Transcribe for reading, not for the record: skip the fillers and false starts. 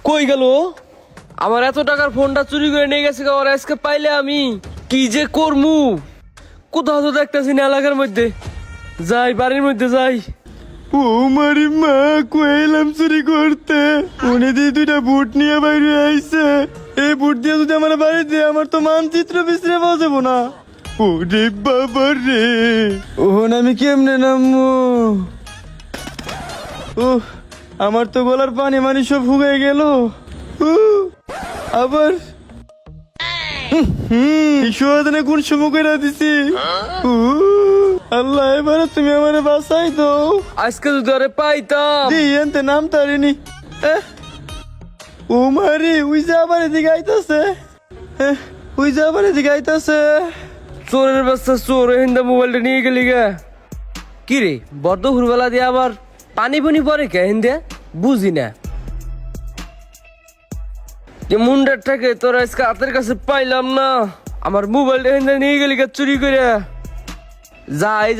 কই গেল? আমার এত টাকার ফোনটা চুরি করে নিয়ে গেছে, ওরা আজকে পাইলে আমি কি যে করমু। কোথাও তো দেখতেছি না এলাকার মধ্যে। যাই, বাড়ির মধ্যে যাই। ও মারি মা, কইলাম চুরি করতে, উনি দিয়ে দুইটা বুট নিয়ে বাইরে আইছে। এই বুট দিয়ে যদি আমার বাড়িতে, আমার তো মানচিত্র বিশ্রে পাওয়া যাবো না। ও রে বাবা রে, ওহন আমি কেমনে নামবো? ও, আমার তো গলার পানি মানি সব ফুগাই গেল। আবার ঈশ্বরদানে কোন সময় করে দিছি। আল্লাহ, এবারে তুমি আমার বাঁচাই দাও। আজকে যদি ওরে পাইতাম। এনতে নাম তারিনি। ও মারি, ওই যে আবার এদিকে আইতাছে। ওই যে আবার এদিকে আইতাছে। চোরের বাচ্চা চোর, হিন্দা মোবাইলটা নিয়ে গেলি গা। কি রে, বদ্ধ হুরবেলা দিয়ে আবার পানি পানি পরে কে হিন্দে? বুঝি না। মুন্ডারটাকে তোর আজকে হাতের কাছে পাইলাম না। আমার মোবাইলটা হিন্দা নিয়ে গেলি গা চুরি করে। যাই